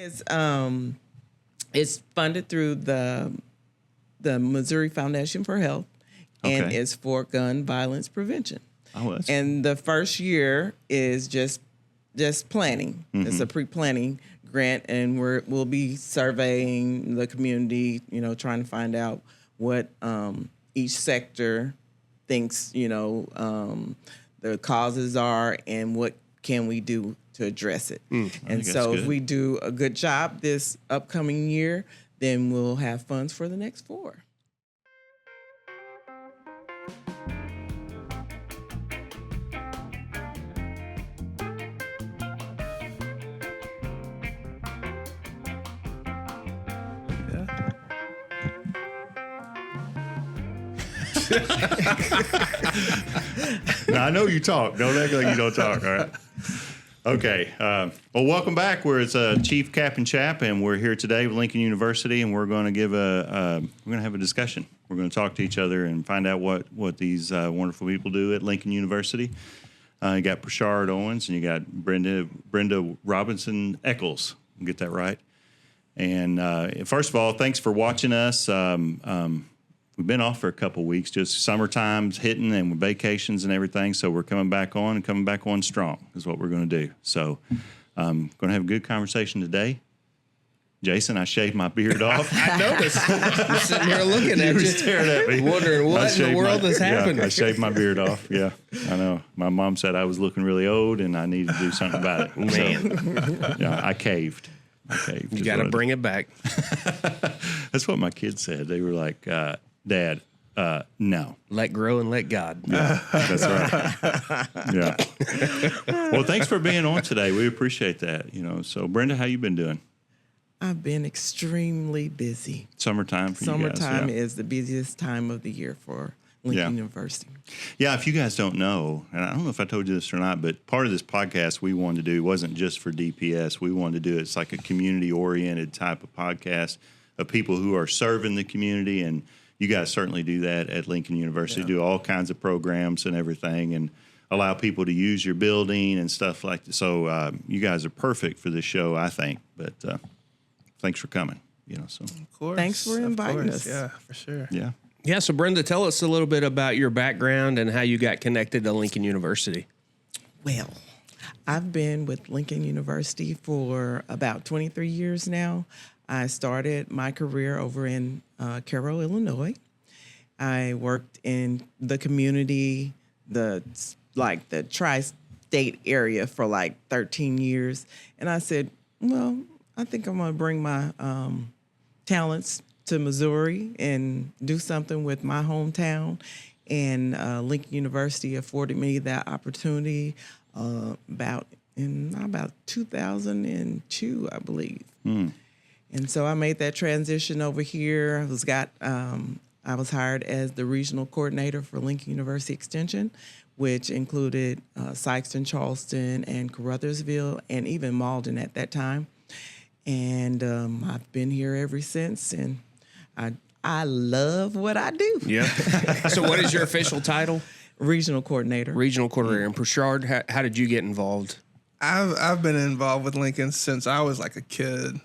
It's funded through the Missouri Foundation for Health, and it's for gun violence prevention. Oh, that's and the first year is just planning. Mm-hmm. It's a pre-planning grant, and we'll be surveying the community, trying to find out what each sector thinks, the causes are and what can we do to address it. And so if we do a good job this upcoming year, then we'll have funds for the next 4. Now, I know you talk. Don't act like you don't talk, all right? Okay. Well, welcome back. We're Chief, Cap, and Chap, and we're here today with Lincoln University, and we're going to have a discussion. We're going to talk to each other and find out what these wonderful people do at Lincoln University. You got Pershard Owens, and you got Brenda Robinson-Echols. Get that right. And first of all, thanks for watching us. We've been off for a couple weeks, just summertime's hitting and with vacations and everything. So we're coming back on strong is what we're going to do. So going to have a good conversation today. Jason, I shaved my beard off. I noticed. I'm sitting here looking at you, staring at me, wondering what in the world has happened. Yeah, I shaved my beard off. Yeah, I know. My mom said I was looking really old and I needed to do something about it. Man. So, yeah, I caved. You got to bring it back. That's what my kids said. They were like, Dad, no. Let grow and let God. Yeah, that's right. Yeah. Well, thanks for being on today. We appreciate that. So Brenda, how you been doing? I've been extremely busy. Summertime for you guys. Summertime is the busiest time of the year for Lincoln University. Yeah, if you guys don't know, and I don't know if I told you this or not, but part of this podcast we wanted to do wasn't just for DPS. We wanted to do it's like a community-oriented type of podcast of people who are serving the community, and you guys certainly do that at Lincoln University, do all kinds of programs and everything, and allow people to use your building and stuff like that. So you guys are perfect for this show, I think. But thanks for coming. So of course, thanks for inviting us. Yeah, for sure. Yeah. Yeah. So Brenda, tell us a little bit about your background and how you got connected to Lincoln University. Well, I've been with Lincoln University for about 23 years now. I started my career over in Cairo, Illinois. I worked in the community, the tri-state area for 13 years. And I said, well, I think I'm going to bring my talents to Missouri and do something with my hometown. And Lincoln University afforded me that opportunity about 2002, I believe. And so I made that transition over here. I was hired as the regional coordinator for Lincoln University Extension, which included Sikeston, Charleston, and Caruthersville, and even Malden at that time. And I've been here ever since, and I love what I do. Yeah. So what is your official title? Regional coordinator. Regional coordinator. And Pershard, how did you get involved? I've been involved with Lincoln since I was a kid.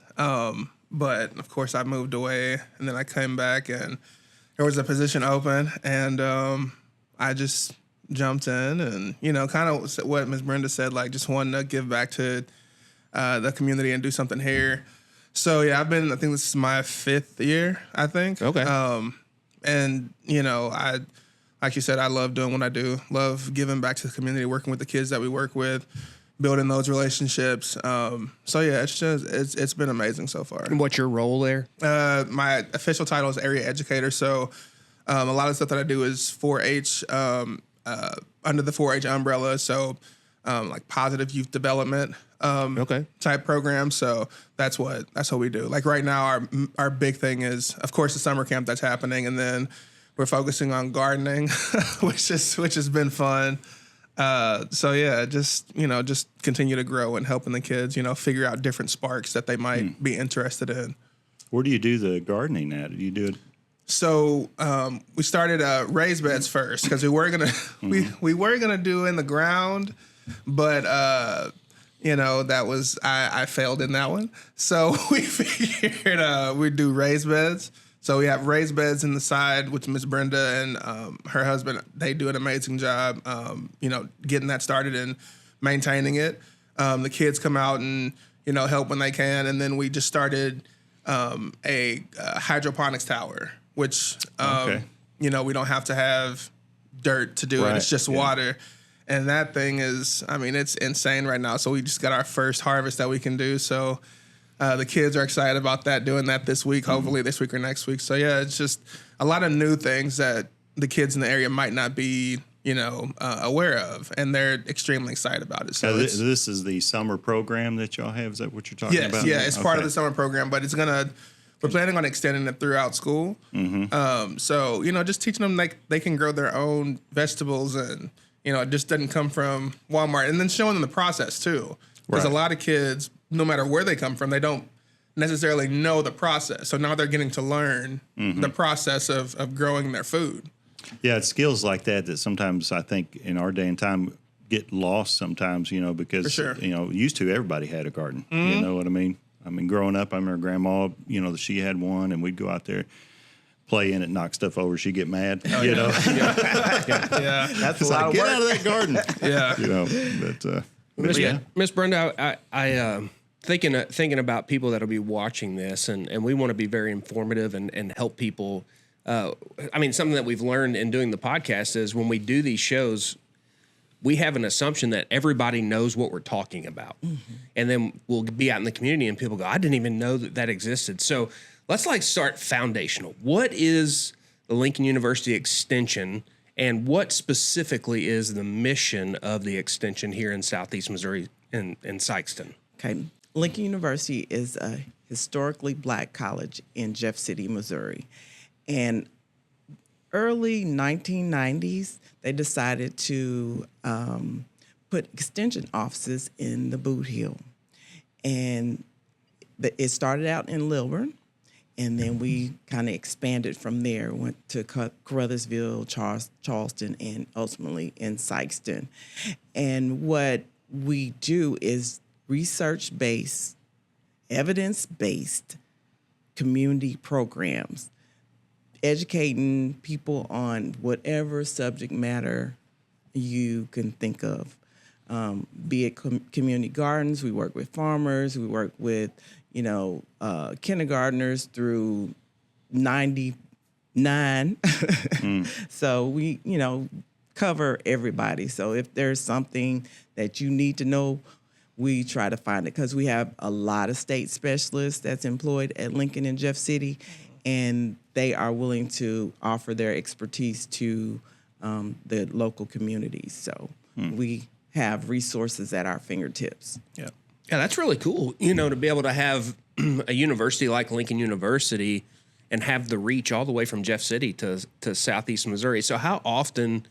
But of course I moved away and then I came back and there was a position open and I just jumped in and, kind of what Ms. Brenda said, just wanting to give back to the community and do something here. So yeah, I think this is my 5th year, I think. Okay. And I, like you said, I love doing what I do, love giving back to the community, working with the kids that we work with, building those relationships. So yeah, it's been amazing so far. And what's your role there? My official title is area educator. So a lot of stuff that I do is 4-H, under the 4-H umbrella. So positive youth development type program. So that's what we do. Right now, our big thing is, of course, the summer camp that's happening, and then we're focusing on gardening, which has been fun. So yeah, just continue to grow and helping the kids, figure out different sparks that they might be interested in. Where do you do the gardening at? Do you do it? So we started raised beds first because we were gonna we were gonna do in the ground, but that was I failed in that one. So we figured we'd do raised beds. So we have raised beds in the side, which Miss Brenda and her husband, they do an amazing job, getting that started and maintaining it. The kids come out and, help when they can. And then we just started a hydroponics tower, which, we don't have to have dirt to do it. It's just water. And that thing is, it's insane right now. So we just got our first harvest that we can do. So the kids are excited about that, doing that this week, hopefully this week or next week. So, yeah, it's just a lot of new things that the kids in the area might not be, aware of. And they're extremely excited about it. So now, this is the summer program that y'all have? Is that what you're talking about? Yeah, it's part of the summer program, but we're planning on extending it throughout school. So, just teaching them they can grow their own vegetables and, it just doesn't come from Walmart. And then showing them the process, too. Because a lot of kids, no matter where they come from, they don't necessarily know the process. So now they're getting to learn the process of growing their food. Yeah, it's skills like that sometimes I think in our day and time get lost sometimes, because, For sure. Used to everybody had a garden. You know what I mean? Growing up, I remember Grandma, she had one, and we'd go out there, play in it, knock stuff over. She'd get mad, Yeah. That's a It's lot like, of get work. out of that garden. Yeah. But Miss Brenda, I thinking about people that'll be watching this, and we want to be very informative and help people. Something that we've learned in doing the podcast is when we do these shows, we have an assumption that everybody knows what we're talking about. And then we'll be out in the community and people go, I didn't even know that existed. So let's start foundational. What is the Lincoln University Extension, and what specifically is the mission of the extension here in Southeast Missouri in Sikeston? Okay. Lincoln University is a historically black college in Jeff City, Missouri. And early 1990s, they decided to put extension offices in the Boot Hill. And it started out in Lilburn, and then we kind of expanded from there, went to Caruthersville, Charleston, and ultimately in Sikeston. And what we do is research-based, evidence-based community programs, educating people on whatever subject matter you can think of. Be it community gardens, we work with farmers, we work with, kindergartners through 99. So we, cover everybody. So if there's something that you need to know, we try to find it, because we have a lot of state specialists that's employed at Lincoln and Jeff City, and they are willing to offer their expertise to the local communities. So we have resources at our fingertips. Yeah. Yeah, that's really cool, to be able to have a university like Lincoln University and have the reach all the way from Jeff City to Southeast Missouri. So how often,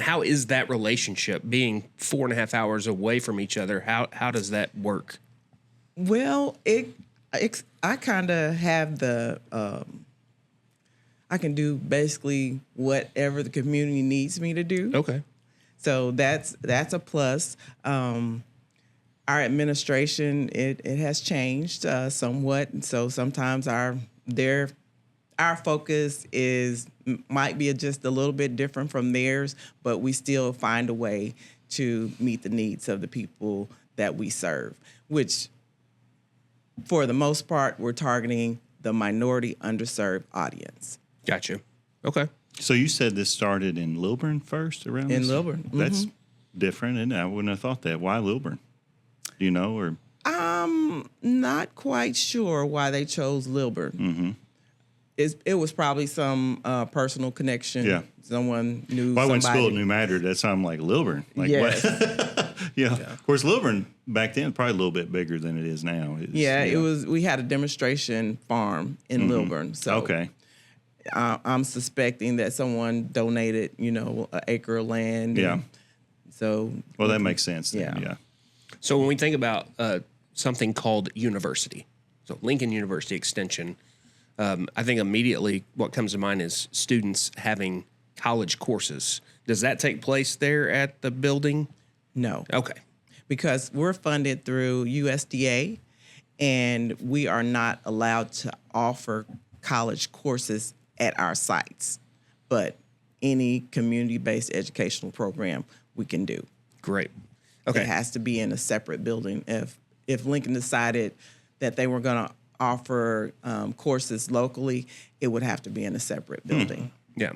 how is that relationship being 4.5 hours away from each other? How does that work? Well, I kind of have I can do basically whatever the community needs me to do. Okay. So that's a plus. Our administration, it has changed somewhat. And so sometimes our focus might be just a little bit different from theirs, but we still find a way to meet the needs of the people that we serve, which for the most part, we're targeting the minority underserved audience. Gotcha. Okay. So you said this started in Lilburn first around In this? Lilburn. Mm-hmm. That's different, isn't it? I wouldn't have thought that. Why Lilburn? Do you know? Or Not quite sure why they chose Lilburn. Mm-hmm. It was probably some personal connection. Yeah. Someone knew I went to somebody. school at New Madrid. That sounded like Lilburn. Like Yes. what? Yeah. Of course, Lilburn back then probably a little bit bigger than it is now. It was. We had a demonstration farm in Lilburn. So Okay. I'm suspecting that someone donated, an acre of land. Yeah. So. Well, that makes sense then. Yeah. Yeah. So when we think about something called university, so Lincoln University Extension, I think immediately what comes to mind is students having college courses. Does that take place there at the building? No. Okay. because we're funded through USDA, and we are not allowed to offer college courses at our sites, but any community-based educational program we can do. Great. Okay. It has to be in a separate building. If Lincoln decided that they were going to offer courses locally, it would have to be in a separate building. Yeah.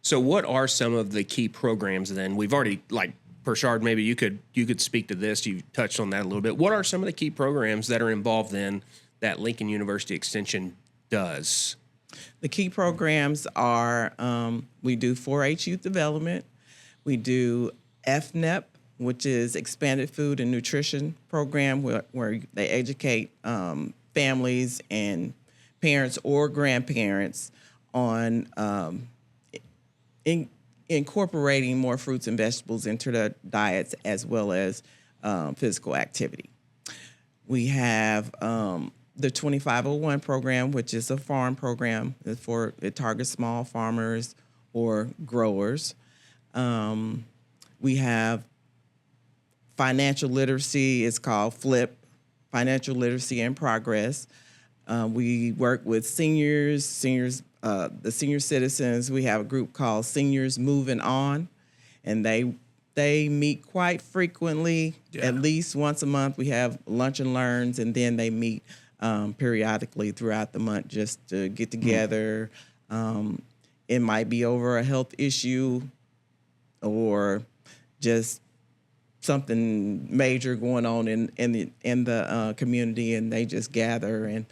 So what are some of the key programs then? We've already, like, Pershard, maybe you could speak to this. You touched on that a little bit. What are some of the key programs that are involved in that Lincoln University Extension does? The key programs are we do 4-H youth development. We do FNEP, which is Expanded Food and Nutrition Program, where they educate families and parents or grandparents on incorporating more fruits and vegetables into their diets, as well as physical activity. We have the 2501 program, which is a farm program. It targets small farmers or growers. We have financial literacy. It's called FLIP, Financial Literacy in Progress. We work with seniors, the senior citizens. We have a group called Seniors Moving On, and they meet quite frequently. Yeah. At least once a month. We have lunch and learns, and then they meet periodically throughout the month just to get together. It might be over a health issue or just something major going on in the community, and they just gather and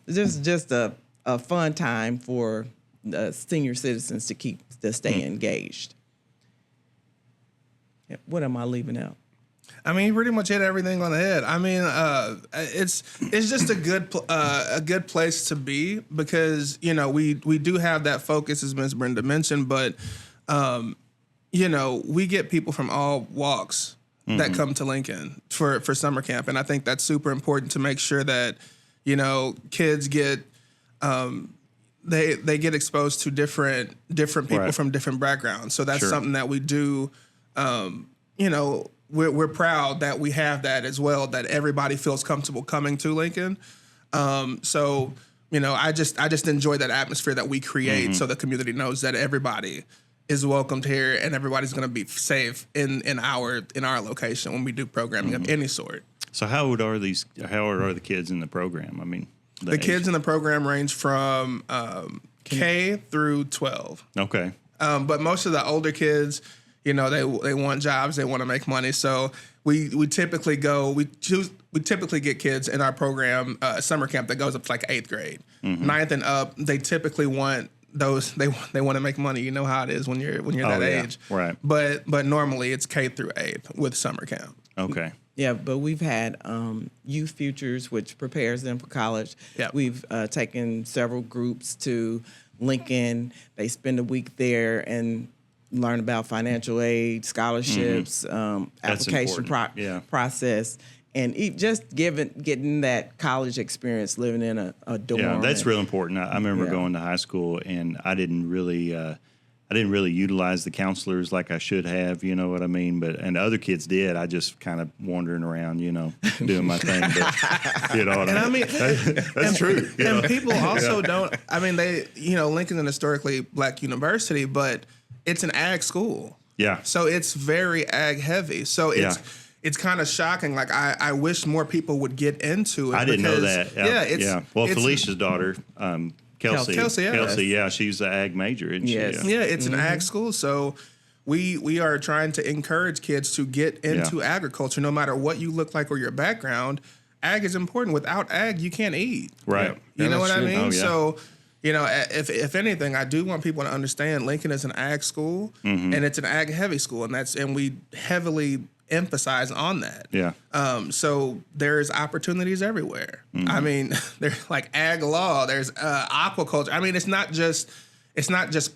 just a fun time for senior citizens to stay engaged. Yeah, what am I leaving out? I mean, you pretty much hit everything on the head. I mean, it's just a good place to be because, you know, we do have that focus, as Ms. Brenda mentioned, but you know, we get people from all walks that come to Lincoln for summer camp, and I think that's super important to make sure that, you know, kids get they get exposed to different people from different backgrounds. So that's something that we do. You know, we're proud that we have that as well, that everybody feels comfortable coming to Lincoln. So, you know, I just enjoy that atmosphere that we create so the community knows that everybody is welcomed here and everybody's going to be safe in our location when we do programming of any sort. So how old are the kids in the program? I mean, the kids in the program range from K through 12. Okay. But most of the older kids, you know, they want jobs, they want to make money. So we typically get kids in our program summer camp that goes up to like 8th grade. 9th and up, they typically want those they want to make money. You know how it is when you're that age. Right. But normally it's K through 8th with summer camp. Okay. Yeah, but we've had Youth Futures, which prepares them for college. Yeah. We've taken several groups to Lincoln. They spend a week there and learn about financial aid, scholarships, application process, and just getting that college experience living in a dorm. Yeah, that's real important. I remember going to high school, and I didn't really utilize the counselors like I should have, you know what I mean? And other kids did. I just kind of wandering around, you know, doing my thing. But, you know what I mean? That's true. And people also don't, I mean, Lincoln's an historically black university, but it's an ag school. Yeah. So it's very ag heavy. So it's kind of shocking. Like I wish more people would get into it. I didn't know that. Yeah. Well, Felicia's daughter, Kelsey, yeah. She's an ag major, isn't she? Yeah, it's an ag school, so we are trying to encourage kids to get into agriculture, no matter what you look like or your background. Ag is important. Without ag, you can't eat. Right. You know what I mean? Oh, yeah. So, you know, if anything, I do want people to understand Lincoln is an ag school, and it's an ag heavy school, and we heavily emphasize on that. Yeah. So there's opportunities everywhere. I mean, there's like ag law, there's aquaculture. I mean, it's not just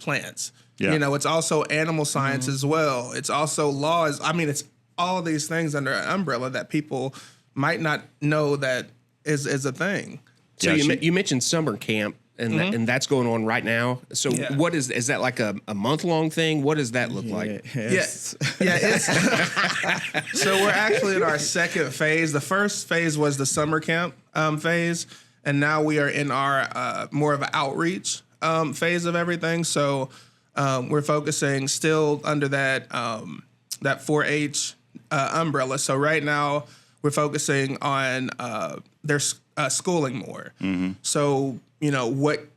plants. Yeah. You know, it's also animal science as well. It's also laws. I mean, it's all of these things under an umbrella that people might not know that is a thing. So you mentioned summer camp. and that's going on right now. So what is that like a month-long thing? What does that look like? Yes. Yeah, it's so we're actually in our second phase. The first phase was the summer camp phase, and now we are in our more of an outreach phase of everything. So we're focusing still under that 4-H umbrella. So right now we're focusing on their schooling more. So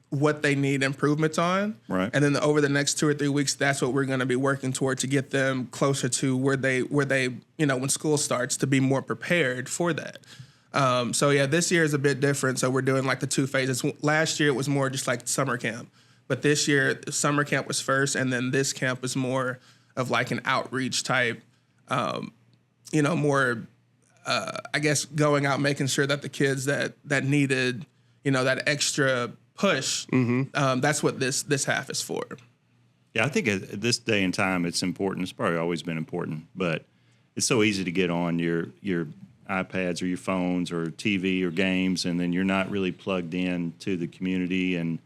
what they need improvements on, right? And then over the next 2 or 3 weeks, that's what we're going to be working toward to get them closer to where they when school starts, to be more prepared for that. So yeah, this year is a bit different. So we're doing like the 2 phases. Last year it was more just like summer camp, but this year summer camp was first, and then this camp was more of like an outreach type, more. I guess going out, making sure that the kids that needed, that extra push, that's what this half is for. Yeah, I think at this day and time, it's important. It's probably always been important, but it's so easy to get on your iPads or your phones or TV or games, and then you're not really plugged in to the community. And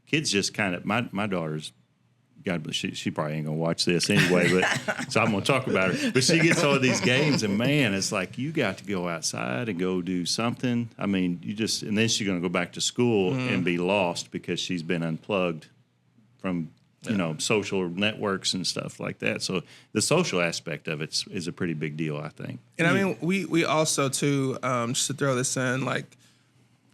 kids just kind of, my daughter's, God bless, she probably ain't gonna watch this anyway, but so I'm gonna talk about her. But she gets all these games, and man, it's like you got to go outside and go do something. I mean, and then she's gonna go back to school and be lost because she's been unplugged from social networks and stuff like that. So the social aspect of it is a pretty big deal, I think. And I mean, we also too, just to throw this in, like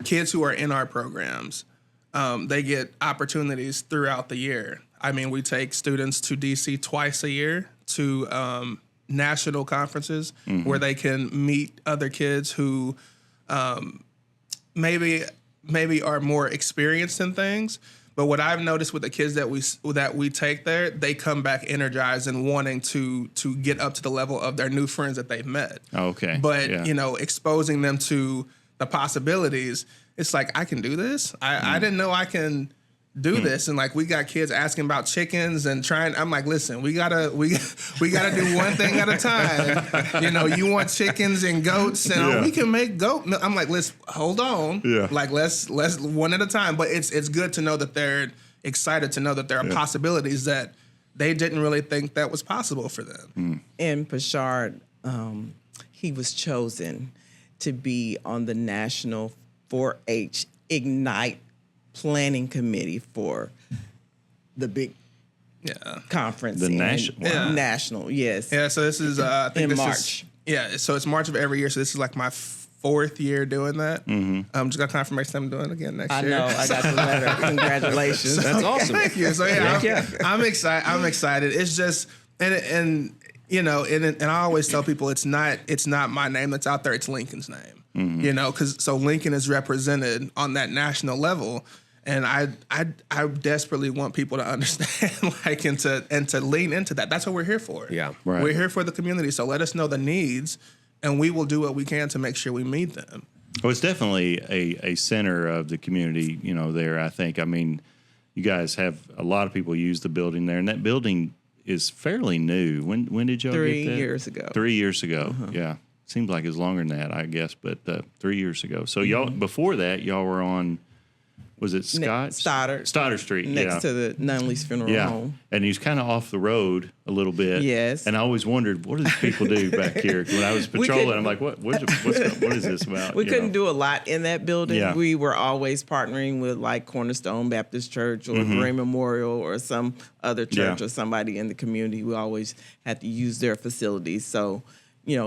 kids who are in our programs, they get opportunities throughout the year. I mean, we take students to DC twice a year to national conferences where they can meet other kids who maybe are more experienced in things. But what I've noticed with the kids that we take there, they come back energized and wanting to get up to the level of their new friends that they've met. Okay. But exposing them to the possibilities, it's like, I can do this. I didn't know I can do this. And like, we got kids asking about chickens and I'm like, listen, we gotta do one thing at a time. You want chickens and goats, and we can make goat milk. I'm like, let's hold on. Yeah. Like, let's one at a time. But it's good to know that they're excited to know that there are possibilities that they didn't really think that was possible for them. And Pershard, he was chosen to be on the National 4-H Ignite planning committee for the big conference. The national. National, yes. Yeah, so this is I think in this March. So it's March of every year. So this is like my 4th year doing that. Just got confirmation I'm doing it again next year. I know. I got the letter. Congratulations. That's awesome. Thank you. So I'm excited. I'm excited. It's just and I always tell people it's not my name that's out there. It's Lincoln's name. Because Lincoln is represented on that national level. And I desperately want people to understand, like, and to lean into that. That's what we're here for. Yeah, right. We're here for the community. So let us know the needs, and we will do what we can to make sure we meet them. Well, it's definitely a center of the community, there, I think. I mean, you guys have a lot of people use the building there, and that building is fairly new. When did y'all get that? 3 years ago. 3 years ago, yeah. Seems like it's longer than that, I guess, but 3 years ago. So y'all, before that, y'all were on... Was it Scott? Stoddard Street, next to the Nunley's Funeral Home. And he's kind of off the road a little bit. Yes. And I always wondered, what do these people do back here? When I was patrolling, I'm like, what is this about? We couldn't do a lot in that building. Yeah. We were always partnering with like Cornerstone Baptist Church or Gray Memorial or some other church or somebody in the community. We always had to use their facilities. So,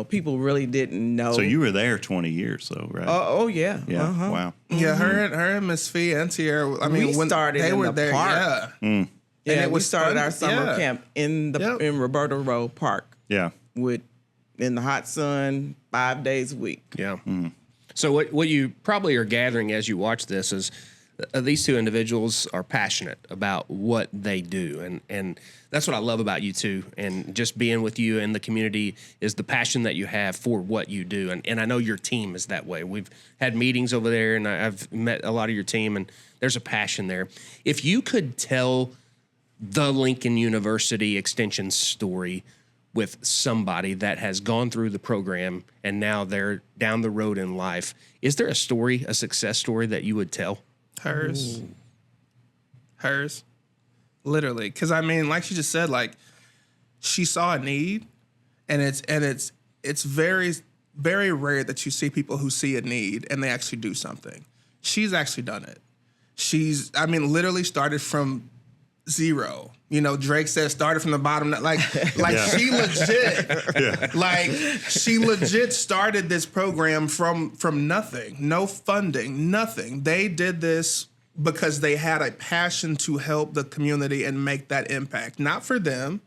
people really didn't know. So you were there 20 years, though, right? Oh yeah. Yeah. Wow. Yeah, her and Miss Fee and Tierra. I mean, when started they in were the there, park. And we started our summer camp in Roberta Rowe Park. Yeah. In the hot sun, 5 days a week. Yeah. So what you probably are gathering as you watch this is these two individuals are passionate about what they do, and that's what I love about you two, and just being with you in the community is the passion that you have for what you do, and I know your team is that way. We've had meetings over there, and I've met a lot of your team, and there's a passion there. If you could tell the Lincoln University Extension story with somebody that has gone through the program and now they're down the road in life, is there a story, a success story that you would tell? Hers. Hers. Literally. Because, I mean, like she just said, like, she saw a need, and it's very, very rare that you see people who see a need and they actually do something. She's actually done it. Literally started from zero. You know, Drake says started from the bottom. Like she legit, she legit started this program from nothing, no funding, nothing. They did this because they had a passion to help the community and make that impact, not for them,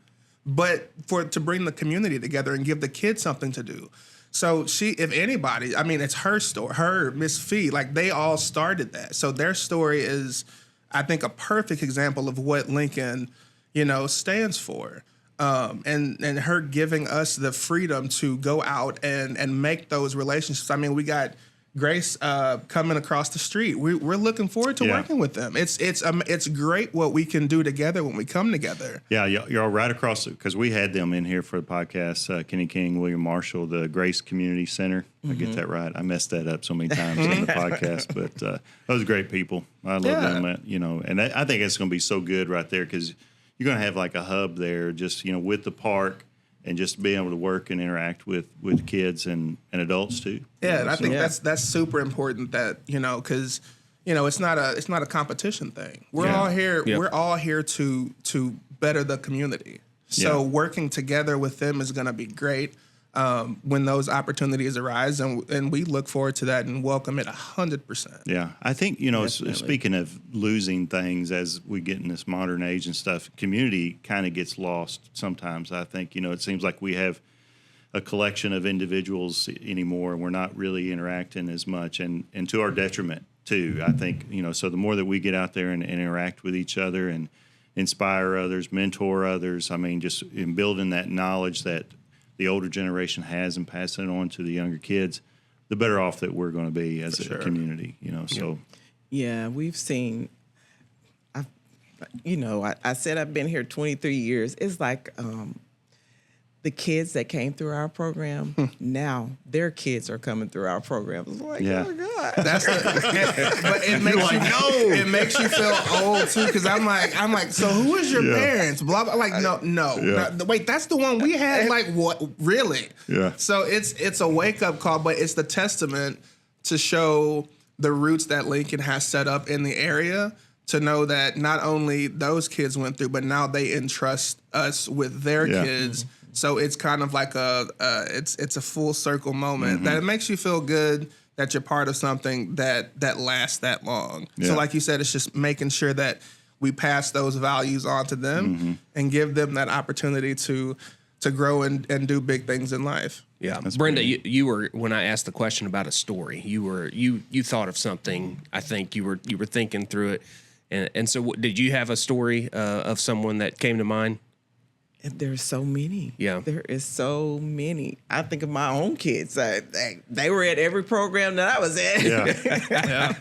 but to bring the community together and give the kids something to do. So if anybody, I mean, it's her story, her, Miss Fee, like they all started that. So their story is, I think, a perfect example of what Lincoln, stands for. And her giving us the freedom to go out and make those relationships. I mean, we got Grace coming across the street. We're looking forward to working with them. It's great what we can do together when we come together. Yeah, you're all right across because we had them in here for the podcast. Kenny King, William Marshall, the Grace Community Center. I get that right. I messed that up so many times on the podcast, but those are great people. I love them. And I think it's going to be so good right there because you're going to have like a hub there, just with the park. And just being able to work and interact with kids and adults too. Yeah, and I think that's super important. That because it's not a competition thing. We're all here. Yep. We're all here to better the community. So working together with them is going to be great when those opportunities arise, and we look forward to that and welcome it 100%. Yeah, I think speaking of losing things as we get in this modern age and stuff, community kind of gets lost sometimes. I think it seems like we have a collection of individuals anymore, and we're not really interacting as much, and to our detriment too. I think so the more that we get out there and interact with each other and inspire others, mentor others. I mean, just in building that knowledge that the older generation has and passing it on to the younger kids, the better off that we're going to be as a community, so. Yeah, we've seen, I said I've been here 23 years. It's like the kids that came through our program, now their kids are coming through our program. It's like, oh my God. But it makes you feel old too, because I'm like, so who is your parents? Blah blah. Like, no. Wait, that's the one we had. Like, what? Really? Yeah. So it's a wake up call, but it's the testament to show the roots that Lincoln has set up in the area. To know that not only those kids went through, but now they entrust us with their kids. Mm-hmm. So it's kind of like it's a full circle moment that it makes you feel good that you're part of something that lasts that long. Yeah. So like you said, it's just making sure that we pass those values on to them and give them that opportunity to grow and do big things in life. Yeah, that's Brenda, you were, when I asked the question about a story, you thought of something. I think you were thinking through it, and so did you have a story of someone that came to mind? There's so many. Yeah. There is so many. I think of my own kids. They were at every program that I was at. Yeah.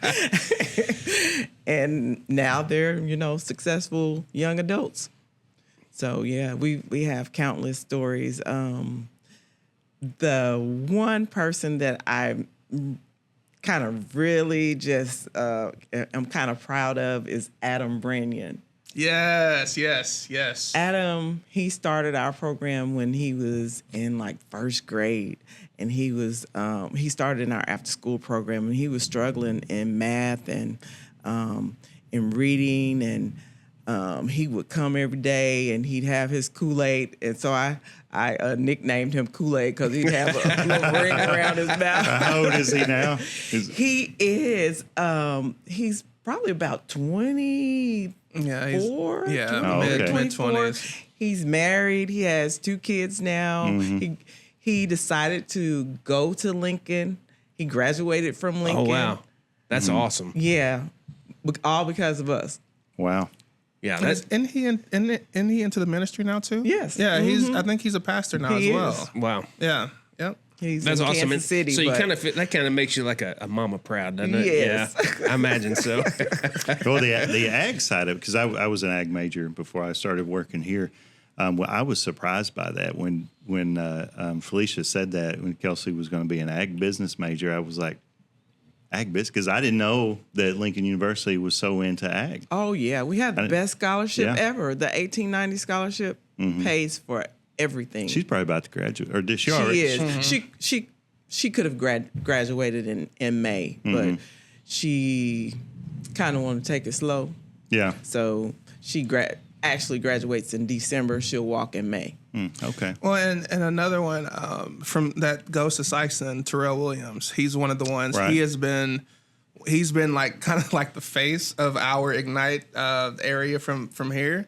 And now they're, successful young adults. So, yeah, we have countless stories. The one person that I kind of really just am kind of proud of is Adam Branyan. Yes. Adam, he started our program when he was in like first grade, and he started in our after school program, and he was struggling in math and in reading, and he would come every day and he'd have his Kool-Aid, and so I nicknamed him Kool-Aid because he'd have a little ring around his mouth. How old is he now? He is he's probably about 20. Yeah, mid-20s. He's married. He has 2 kids now. Mm-hmm. He decided to go to Lincoln. He graduated from Lincoln. Oh, wow. That's awesome. Yeah. All because of us. Wow. Yeah. Isn't he into the ministry now, too? Yes. Yeah, I think he's a pastor now as well. Wow. Yeah. Yep. That's in awesome. Kansas City, so you that kind of makes you like a mama proud, doesn't it? Yes. Yeah, I imagine so. Well, the ag side of it, because I was an ag major before I started working here. I was surprised by that when Felicia said that when Kelsey was going to be an ag business major. I was like, ag business? Because I didn't know that Lincoln University was so into ag. Oh yeah, we had the best scholarship Yeah. ever. The 1890 scholarship pays for everything. She's probably about to graduate, or did she She already? is. She could have graduated in May, but she kind of wanted to take it slow. Yeah. So she actually graduates in December. She'll walk in May. Okay. Well, and another one from that goes to Sikeston, Terrell Williams. He's one of the ones. Right. He's been like kind of like the face of our Ignite area from here.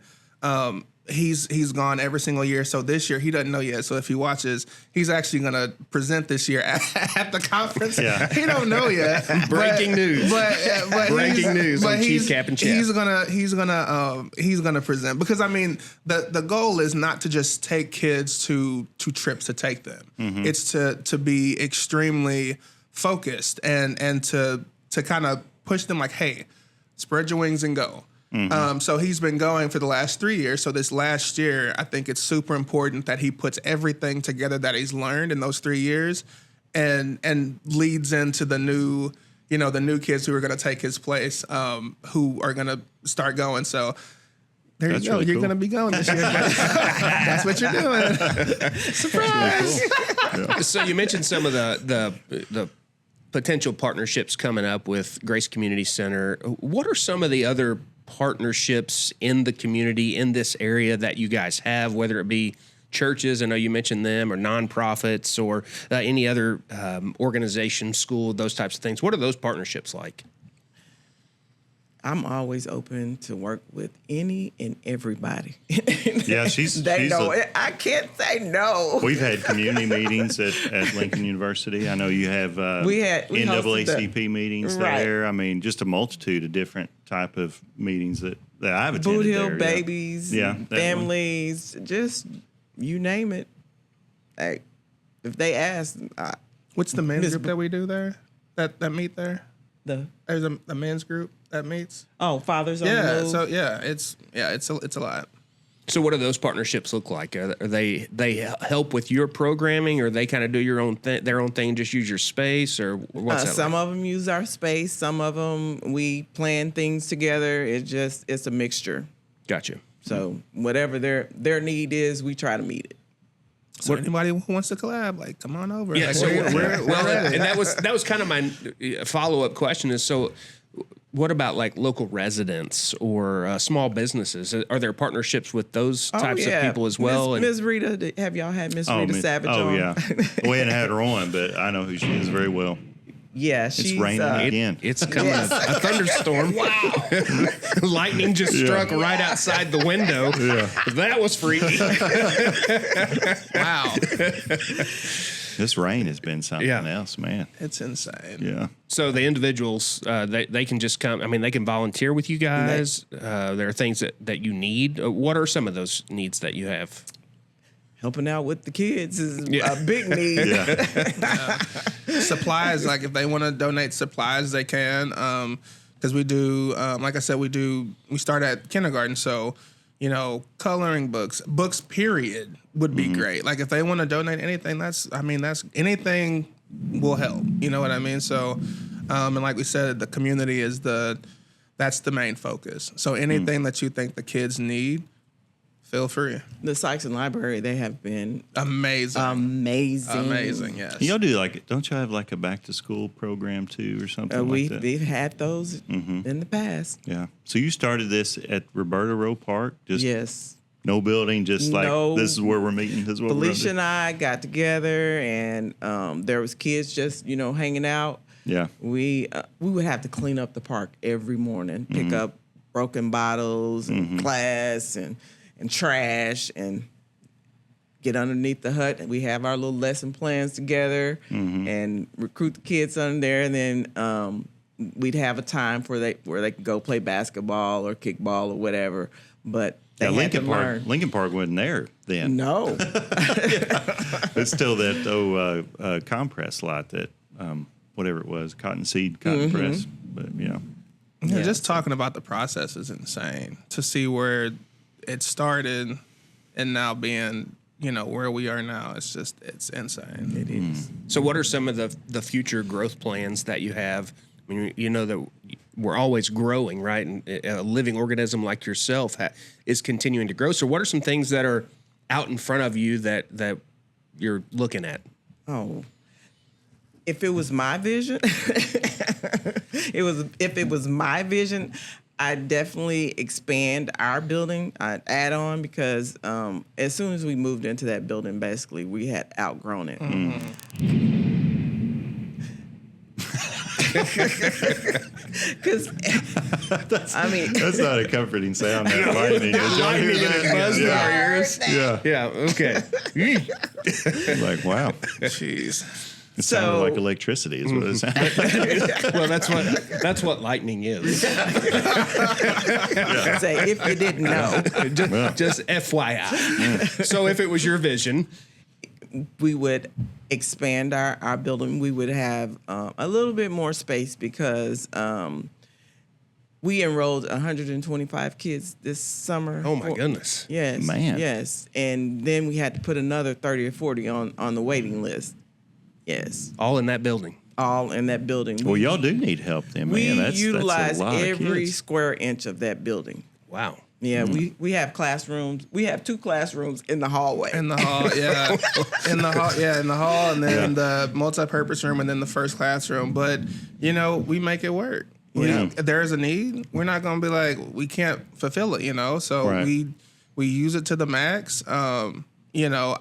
He's gone every single year. So this year he doesn't know yet. So if he watches, he's actually going to present this year at the conference. Yeah. He don't know yet. Breaking news. But Breaking news on Chief, Cap, and Chap. He's gonna present, because I mean the goal is not to just take kids to trips to take them. It's to be extremely focused and to kind of push them like, hey, spread your wings and go. So he's been going for the last 3 years. So this last year, I think it's super important that he puts everything together that he's learned in those 3 years and leads into the new kids who are going to take his place, who are going to start going. So there That's you go. really You're cool. going to be going this year. That's what you're doing. Surprise. So you mentioned some of the potential partnerships coming up with Grace Community Center. What are some of the other partnerships in the community in this area that you guys have, whether it be churches, I know you mentioned them, or nonprofits, or any other organization, school, those types of things? What are those partnerships like? I'm always open to work with any and everybody. Yeah, They know it. I can't say no. We've had community meetings at Lincoln University. I know you have We hosted NAACP meetings Right. there. I mean, just a multitude of different type of meetings that I've attended. Boot Hill there, babies, Yeah, that one. families, just you name it. Hey, if they ask, What's the men's Miss group that we do there? That meet there? the There's a men's group that meets. fathers on the Yeah. move. So it's a lot. So what do those partnerships look like? Are they help with your programming, or they kind of do their own thing, just use your space, or what's that some like? of them use our space. Some of them we plan things together. It's a mixture. Gotcha. So whatever their need is, we try to meet it. So anybody who wants to collab, like, come on over. Yeah. Like, So we're ready. and that was kind of my follow-up question is, so what about like local residents or small businesses? Are there partnerships with those types of people as well? Ms. Rita, have y'all had Ms. Rita Savage on? Oh, yeah. We hadn't had her on, but I know who she is very well. Yeah, It's she's raining again. It's coming. Yes. A thunderstorm. Wow. Lightning just struck right outside the window. Yeah. That was freaky. Wow. This rain has been something Yeah. else, man. It's insane. Yeah. So the individuals, they can just come. I mean, they can volunteer with you guys. There are things that you need. What are some of those needs that you have? helping out with the kids is Yeah. a big need. Yeah. Supplies, like if they want to donate supplies, they can. Because we do, like I said, we start at kindergarten. So, coloring books, period, would be great. Like if they want to donate anything, that's anything will help. You know what I mean? So, and like we said, the community is that's the main focus. So anything that you think the kids need, feel free. The Sikeston Library, they have been Amazing. Amazing, yes. Y'all do don't y'all have like a back to school program too or something like that? We've had those in the past. Yeah. So you started this at Roberta Rowe Park? Just Yes. no building, just like No. this is where we're meeting. This is what Felicia we're and I got together, and there was kids just hanging out. Yeah. We would have to clean up the park every morning, pick up broken bottles and glass and trash, and get underneath the hut. And we have our little lesson plans together and recruit the kids under there. And then we'd have a time where they could go play basketball or kickball or whatever. But they had to learn. Lincoln Park wasn't there then. No. It's still that compress lot that whatever it was, cottonseed cotton press. But Yeah, just talking about the process is insane. To see where it started and now being, where we are now, it's insane. It is. So what are some of the future growth plans that you have I mean, you know that we're always growing, right? And a living organism like yourself is continuing to grow. So what are some things that are out in front of you that you're looking at? Oh, if it was my vision, if it was my vision, I'd definitely expand our building. I'd add on because as soon as we moved into that building, basically we had outgrown it. Because I mean, That's not a comforting sound. That lightning. Did y'all hear that? Yeah. Okay. Like, wow. Jeez. It sounded like electricity is what it sounded like. Well, that's what lightning is. say if you didn't know, Just FYI. So if it was your vision, we would expand our building. We would have a little bit more space because we enrolled 125 kids this summer. oh my goodness. Yes, Man. yes, and then we had to put another 30 or 40 on the waiting list. Yes, All in that building. all in that building. Well, y'all do need help then, we man. That's utilize a lot every of kids. square inch of that building. Wow. Yeah, we have classrooms. We have 2 classrooms in the hallway. In the hall, yeah. In the hall, and then the multi-purpose room, and then the first classroom. But, you know, we make it work. Yeah. There's a need. We're not going to be like, we can't fulfill it, you know? So Right. we use it to the max. You know,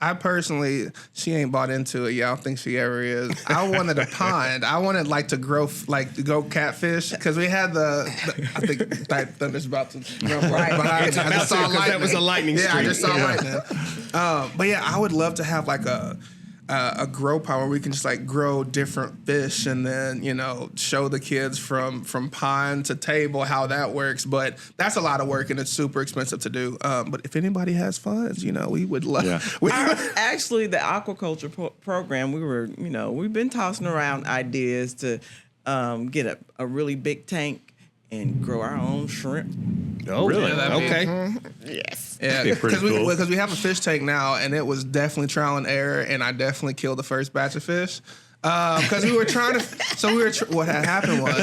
I personally, she ain't bought into it. Yeah, I don't think she ever is. I wanted a pond. I wanted to grow catfish because we had I think Type Thunder's about to jump right behind me. I just saw lightning. That was a lightning Yeah, I streak. just saw lightning. But yeah, I would love to have a grow pond where we can just grow different fish and then, you know, show the kids from pond to table how that works. But that's a lot of work and it's super expensive to do. But if anybody has funds, you know, we would love. Yeah. Actually, the aquaculture program, we've been tossing around ideas to get a really big tank and grow our own shrimp. Oh, Really? Yeah, okay. Yes. Yeah, That'd be pretty cool. because we have a fish tank now, and it was definitely trial and error, and I definitely killed the first batch of fish. Because we were trying to, what had happened was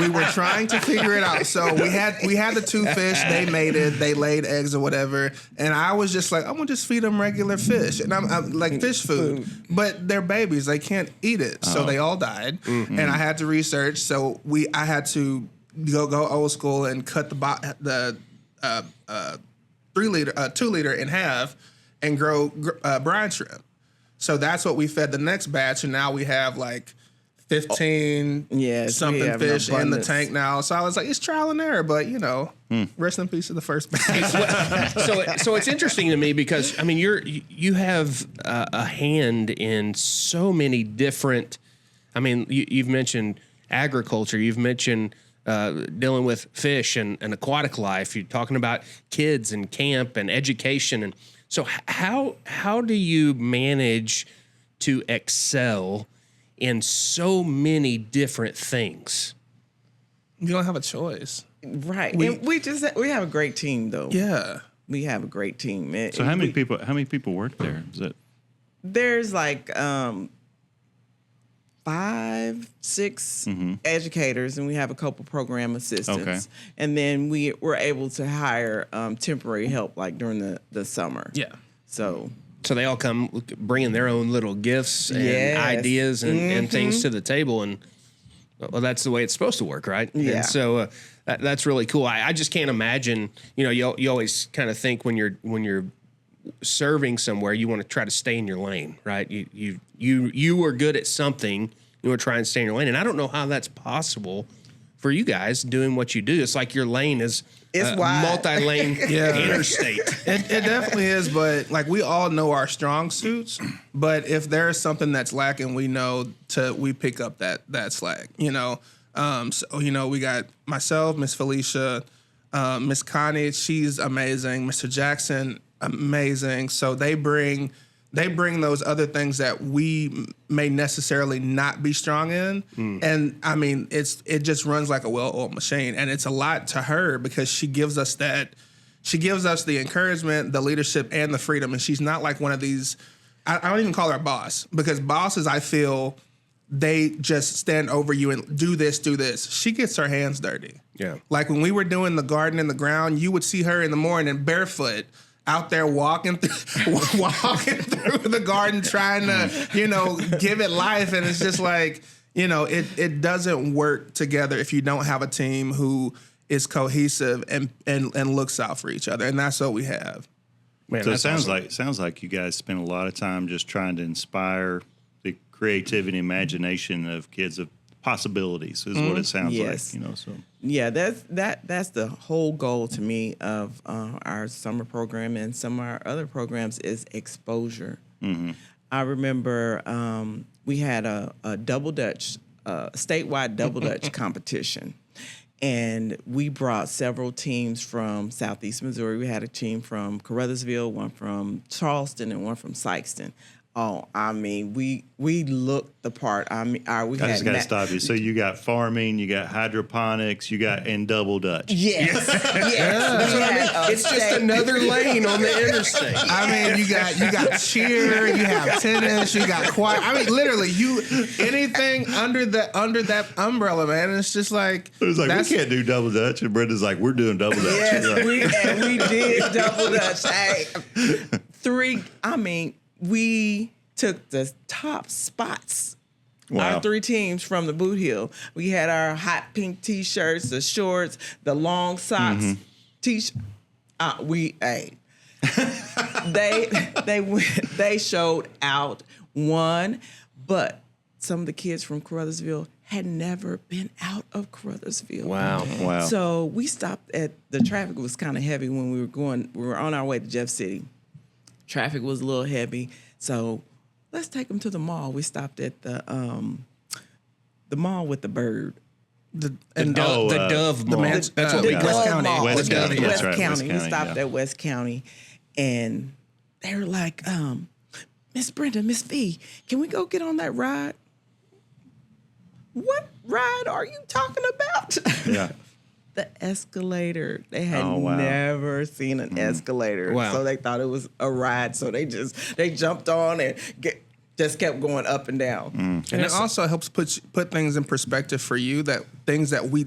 we were trying to figure it out. So we had the 2 fish, they mated, they laid eggs or whatever, and I was just like, I'm gonna just feed them regular fish, and I'm like fish food, but they're babies, they can't eat it, so they all died, and I had to research. So I had to go old school and cut the 2 liter in half and grow brine shrimp. So that's what we fed the next batch, and now we have 15 Yes, we something have an fish in the abundance. tank now. So I was like, it's trial and error, but you know, rest in peace to the first batch. So it's interesting to me because I mean you have a hand in so many different. I mean you've mentioned agriculture, you've mentioned dealing with fish and aquatic life. You're talking about kids and camp and education, and so how do you manage to excel in so many different things? You don't have a choice. Right. And we have a great team though. Yeah. We have a great team. So how many people work there? Is it? There's 5, 6 educators, and we have a couple program assistants. Okay. And then we were able to hire temporary help during the summer. Yeah. So they all come bringing their own little gifts and Yes. ideas and things to the table, and well, that's the way it's supposed to work, right? Yeah. And so that's really cool. I just can't imagine. You know, you always kind of think when you're serving somewhere, you want to try to stay in your lane, right? You are good at something. You want to try and stay in your lane, and I don't know how that's possible for you guys doing what you do. It's like your lane is wide. multi-lane interstate. It definitely is, but we all know our strong suits. But if there's something that's lacking, we pick up that slack. You know, so you know we got myself, Miss Felicia, Miss Connie. She's amazing. Mr. Jackson, amazing. So they bring those other things that we may necessarily not be strong in. And I mean, it just runs like a well-oiled machine. And it's a lot to her because she gives us the encouragement, the leadership, and the freedom. And she's not like one of these, I don't even call her a boss, because bosses, I feel, they just stand over you and do this. She gets her hands dirty. Yeah. Like when we were doing the garden in the ground, you would see her in the morning barefoot out there walking through the garden trying to, give it life. And it's just like, it doesn't work together if you don't have a team who is cohesive and looks out for each other. And that's what we have. Man, So it awesome. sounds like you guys spend a lot of time just trying to inspire the creativity and imagination of kids of possibilities is what it sounds Yes. like. So Yeah, that's the whole goal to me of our summer program and some of our other programs is exposure. I remember we had a double Dutch, statewide double Dutch competition. And we brought several teams from Southeast Missouri. We had a team from Caruthersville, one from Charleston, and one from Sikeston. Oh, I mean, we looked the part. I mean, we I had just got to stop you. So you got farming, you got hydroponics, you got and double Dutch. Yes, That's what I mean. It's just another lane on the interstate. I mean, you got cheer, you have tennis, you got choir. I mean, literally, anything under that umbrella, man. It's just like It was like, we can't do double Dutch. And Brenda's like, we're doing double Dutch. Yes, we did double Dutch. We took the top spots. Wow. Our 3 teams from the boot hill. We had our hot pink T-shirts, the shorts, the long socks, T-shirt. They showed out, won, but some of the kids from Caruthersville had never been out of Caruthersville. Wow. So we stopped at the traffic was kind of heavy when we were on our way to Jeff City. Traffic was a little heavy, so let's take them to the mall. We stopped at the mall with the bird. The Dove Mall. That's what we West County. West West County, County. that's right, West We County, stopped yeah. at West County, and they were like, Miss Brenda, Miss V, can we go get on that ride? What ride are you talking about? Yeah. The escalator. They had Oh, wow. never seen an escalator. Wow. So they thought it was a ride. So they jumped on and just kept going up and down. And it also helps put things in perspective for you, that things that we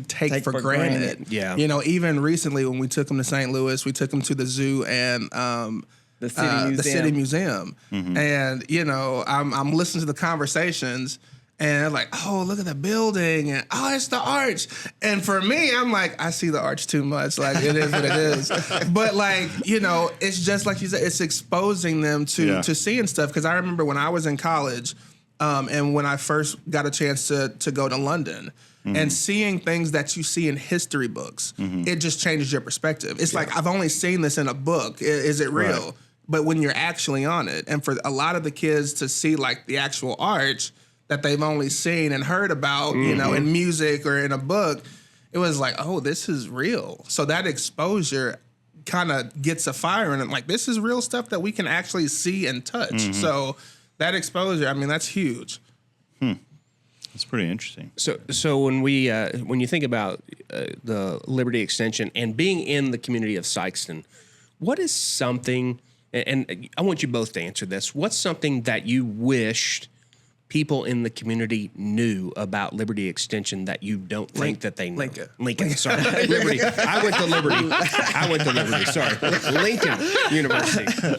take for granted. Yeah. Even recently when we took them to St. Louis, we took them to the zoo and The City Museum. the City Museum. And I'm listening to the conversations. And they're like, oh, look at the building. And, oh, it's the arch. And for me, I'm like, I see the arch too much. Like, it is what it is. But, like, it's just like you said, it's exposing them to seeing stuff. Because I remember when I was in college and when I first got a chance to go to London and seeing things that you see in history books, it just changes your perspective. It's like, I've only seen this in a book. Is it real? Right. But when you're actually on it, and for a lot of the kids to see, like, the actual arch that they've only seen and heard about, in music or in a book, it was like, oh, this is real. So that exposure kind of gets a fire in it. Like, this is real stuff that we can actually see and touch. So that exposure, I mean, that's huge. That's pretty interesting. So when you think about the Liberty Extension and being in the community of Sikeston, what is something, and I want you both to answer this, what's something that you wished people in the community knew about Liberty Extension that you don't think that they know? Lincoln, sorry. Liberty. I went to Liberty. Sorry. Lincoln University.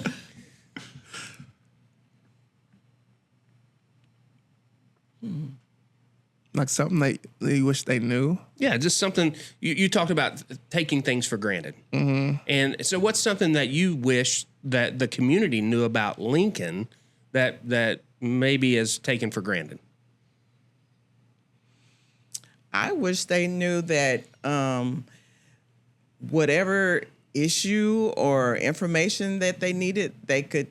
Like something that you wish they knew? Yeah, just something. You talked about taking things for granted. And so what's something that you wish that the community knew about Lincoln that maybe is taken for granted? I wish they knew that whatever issue or information that they needed, they could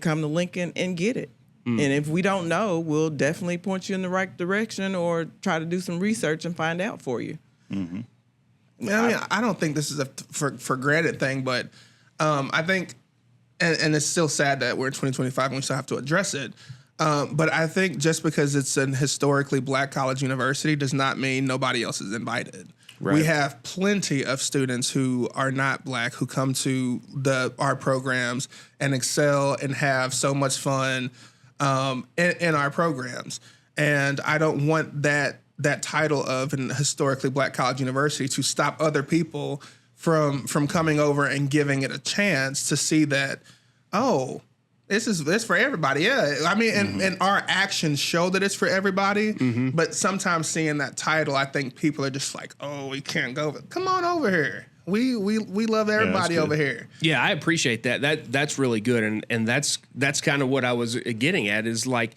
come to Lincoln and get it. And if we don't know, we'll definitely point you in the right direction or try to do some research and find out for you. I mean, I don't think this is a for granted thing, but I think, and it's still sad that we're in 2025 and we still have to address it. But I think just because it's an historically black college university does not mean nobody else is invited. Right. We have plenty of students who are not black who come to our programs and excel and have so much fun. in our programs. And I don't want that title of an historically Black college university to stop other people from coming over and giving it a chance to see that, oh, this for everybody. Yeah. I mean, and our actions show that it's for everybody. But sometimes seeing that title, I think people are just like, oh, we can't go. Come on over here. We love everybody over here. Yeah, I appreciate that. That's really good. And that's kind of what I was getting at is like,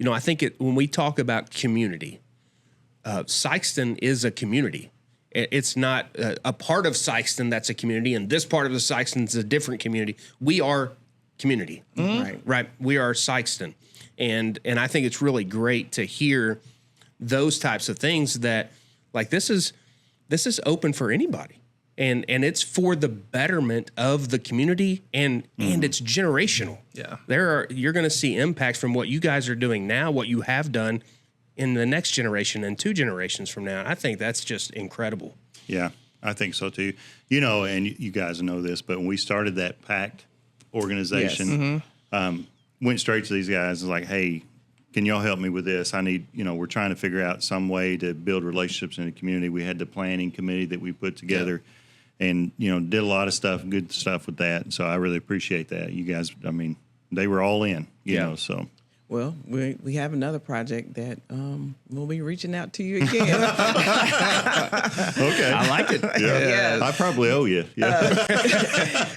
I think when we talk about community, Sikeston is a community. It's not a part of Sikeston that's a community, and this part of the Sikeston is a different community. We are community, right? We are Sikeston, and I think it's really great to hear those types of things that, like, this is open for anybody, and it's for the betterment of the community, and it's generational. Yeah, you're going to see impacts from what you guys are doing now, what you have done in the next generation and 2 generations from now. I think that's just incredible. Yeah, I think so too. And you guys know this, but when we started that PACT organization, went straight to these guys and was like, hey, can y'all help me with this? I need, we're trying to figure out some way to build relationships in the community. We had the planning committee that we put together and, did a lot of stuff, good stuff with that. So I really appreciate that. You guys, they were all in, you know, so. Well, we have another project that we'll be reaching out to you again. Okay. I like it. Yeah. Yes. I probably owe you. Yeah.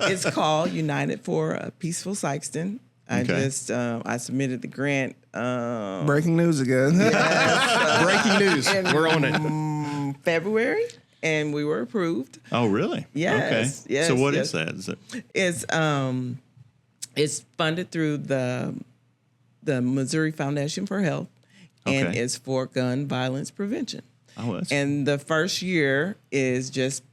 It's called United for a Peaceful Sikeston. I submitted the grant. Breaking news again. Breaking news. We're on it. February, and we were approved. Oh, really? Yes. Okay. Yes. So what is that? It's funded through the Missouri Foundation for Health, and it's for gun violence prevention. Oh, that's and the first year is just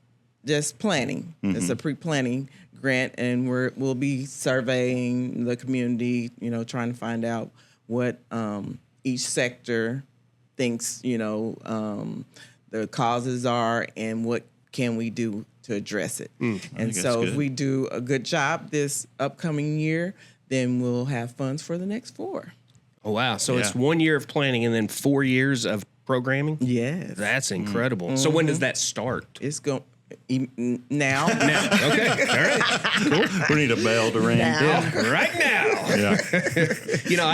planning. It's a pre-planning grant, and we'll be surveying the community, trying to find out what each sector thinks, the causes are and what can we do to address it. And so if we do a good job this upcoming year, then we'll have funds for the next 4. Oh, wow. So it's 1 year of planning and then 4 years of programming? Yes. That's incredible. So when does that start? It's going now. Now. Okay. All right. Cool. we need a bell to ring. Yeah. Right now.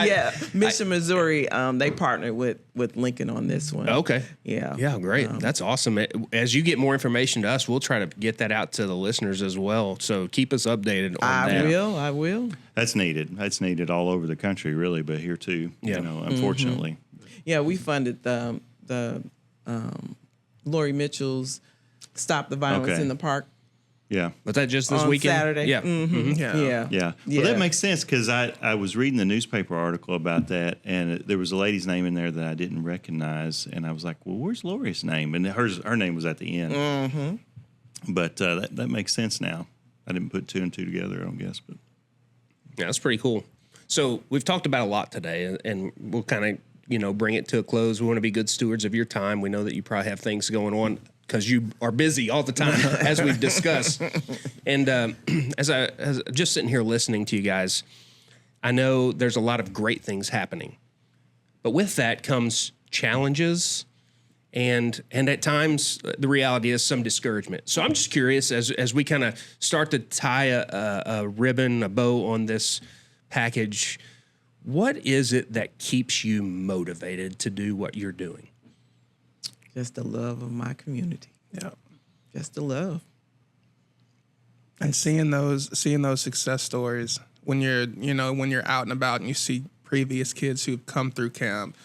Yeah. Mission Missouri, they partnered with Lincoln on this one. Okay. Yeah. Yeah, great. That's awesome. As you get more information to us, we'll try to get that out to the listeners as well. So keep us updated on that. I will. That's needed. That's needed all over the country, really, but here too, unfortunately. Yeah, we funded the Lori Mitchell's Stop the Violence in the Park. Yeah. Was that just this on weekend? Saturday. Yeah. Yeah. Well, that makes sense because I was reading the newspaper article about that, and there was a lady's name in there that I didn't recognize, and I was like, well, where's Lori's name? And her name was at the end. But that makes sense now. I didn't put 2 and 2 together, I don't guess. But yeah, that's pretty cool. So we've talked about a lot today, and we'll kind of, bring it to a close. We want to be good stewards of your time. We know that you probably have things going on because you are busy all the time, as we've discussed. And as just sitting here listening to you guys, I know there's a lot of great things happening. But with that comes challenges, and at times the reality is some discouragement. So I'm just curious, as we kind of start to tie a ribbon, a bow on this package, what is it that keeps you motivated to do what you're doing? Just the love of my community. Yeah. Just the love. And seeing those success stories when you're out and about and you see previous kids who've come through camp.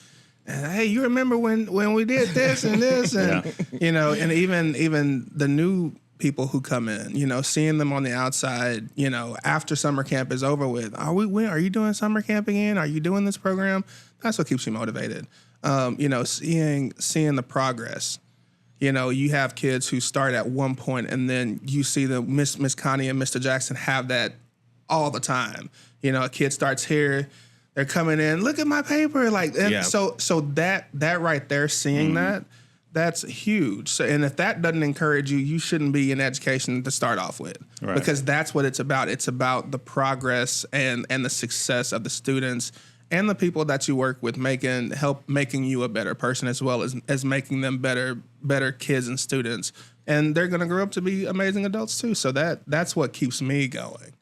And, hey, you remember when we did this and this and and even the new people who come in, seeing them on the outside, after summer camp is over with. Are you doing summer camp again? Are you doing this program? That's what keeps you motivated. Seeing the progress. You have kids who start at one point and then you see them, Miss Connie and Mr. Jackson have that all the time. A kid starts here, they're coming in, look at my paper. So that right there, seeing that's huge. So, and if that doesn't encourage you, you shouldn't be in education to start off with, because that's what it's about. It's about the progress and the success of the students and the people that you work with making you a better person as well as making them better kids and students. And they're going to grow up to be amazing adults too. So that's what keeps me going.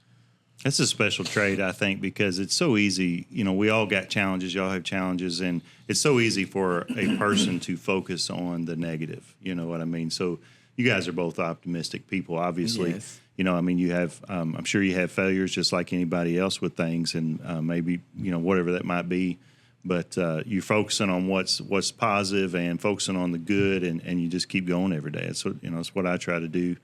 That's a special trait, I think, because it's so easy. You know, we all got challenges. Y'all have challenges, and it's so easy for a person to focus on the negative. You know what I mean? So you guys are both optimistic people, obviously. Yes. You know, I mean, you have, I'm sure you have failures just like anybody else with things, and maybe, you know, whatever that might be. But you're focusing on what's positive and focusing on the good, and you just keep going every day. It's what, you know, it's what I try to do.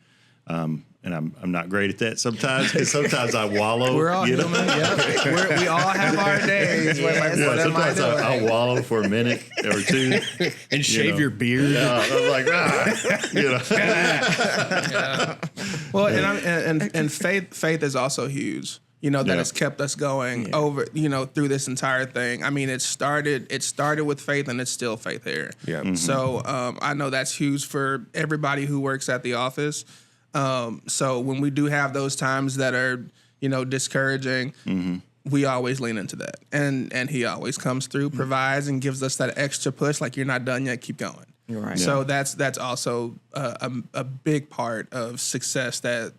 And I'm not great at that sometimes, because sometimes I wallow. We're all human. Yeah. We all have our days. Sometimes I'll wallow for a minute or two and shave your beard. Yeah, I'm like, you know. Yeah. Well, and faith is also huge. You know, that has kept us going over, you know, through this entire thing. I mean, it started with faith, and it's still faith here. Yeah. Mm-hmm. So I know that's huge for everybody who works at the office. So when we do have those times that are, you know, discouraging, we always lean into that. And he always comes through, provides, and gives us that extra push, like, you're not done yet, keep going. You're right. So that's also a big part of success that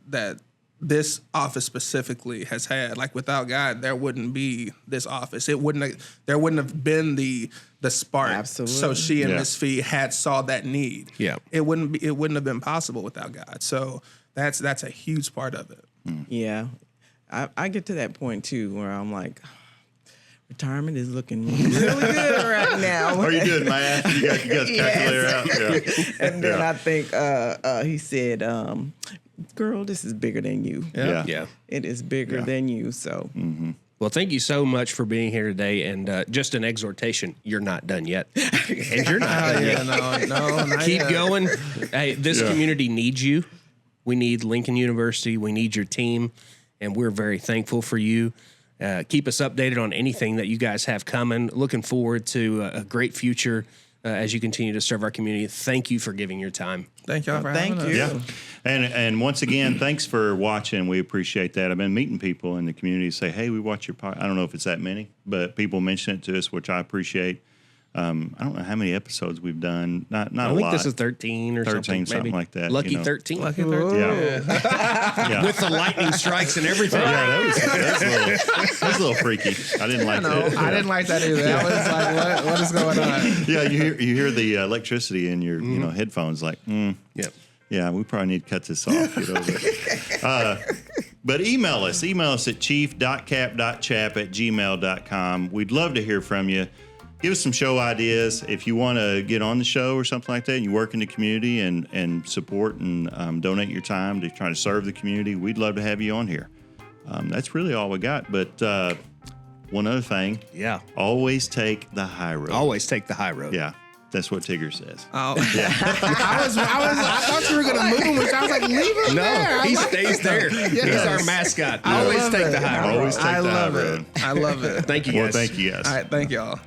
this office specifically has had. Like, without God, there wouldn't be this office. There wouldn't have been the spark. Absolutely. So she and Miss Fee saw that need. Yeah. It wouldn't have been possible without God. So that's a huge part of it. Yeah. I get to that point too where I'm like, retirement is looking really good right now. Are you doing math? You got calculator out? Yeah. And then I think he said, girl, this is bigger than you. Yeah. It is bigger than you. So Well, thank you so much for being here today, and just an exhortation: you're not done yet, and you're not done yet. No, not Keep yet. going. Hey, this community needs you. We need Lincoln University. We need your team, and we're very thankful for you. Keep us updated on anything that you guys have coming. Looking forward to a great future as you continue to serve our community. Thank you for giving your time. Thank y'all for having us. Yeah. And once again, thanks for watching. We appreciate that. I've been meeting people in the community say, hey, we watch your podcast. I don't know if it's that many, but people mention it to us, which I appreciate. I don't know how many episodes we've done. Not a lot. I think this is 13 or 13, something. Maybe. like that. Lucky you know. 13. Lucky 13. Yeah. With the lightning strikes and everything. That was a little freaky. I didn't like that. I didn't like that either. That was like, what is going on? Yeah, you hear the electricity in your headphones, like, Yep. yeah, we probably need to cut this off. You know, but email us at chief.cap.chap@gmail.com. We'd love to hear from you. Give us some show ideas. If you want to get on the show or something like that, and you work in the community and support and donate your time to try to serve the community, we'd love to have you on here. That's really all we got. But one other thing. Yeah. Always take the high road. Always take the high road. Yeah. That's what Tigger says. Oh. I thought you were going to move him, which I was like, leave him there. He stays there. He's our mascot. Always take the high road. Always take the high road. I love it. Thank you, guys. Well, thank you, guys. All right, thank y'all.